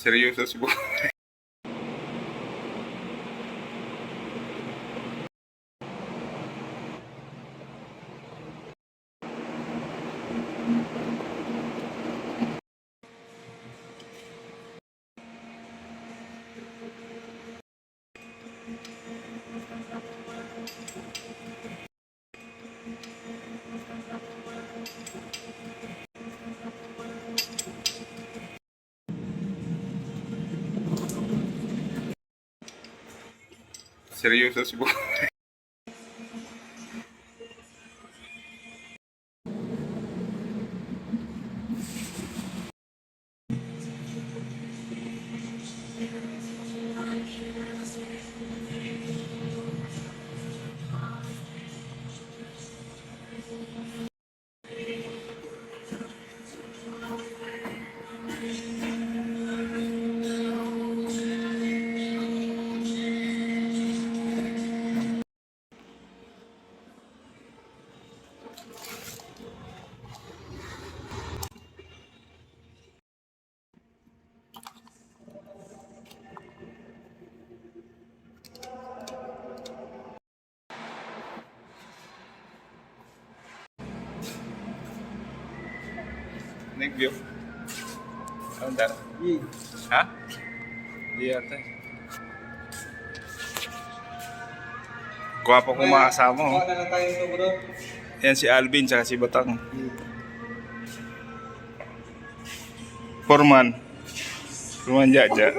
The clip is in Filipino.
Seryoso si Boy. Seryoso si Boy. Nag-view. Ano da? Ha? Di yata. Gwapo kong mga kasama. Oh. na lang tayo nito, bro. Yan si Alvin tsaka si Batang. Foreman. Foreman Jaja.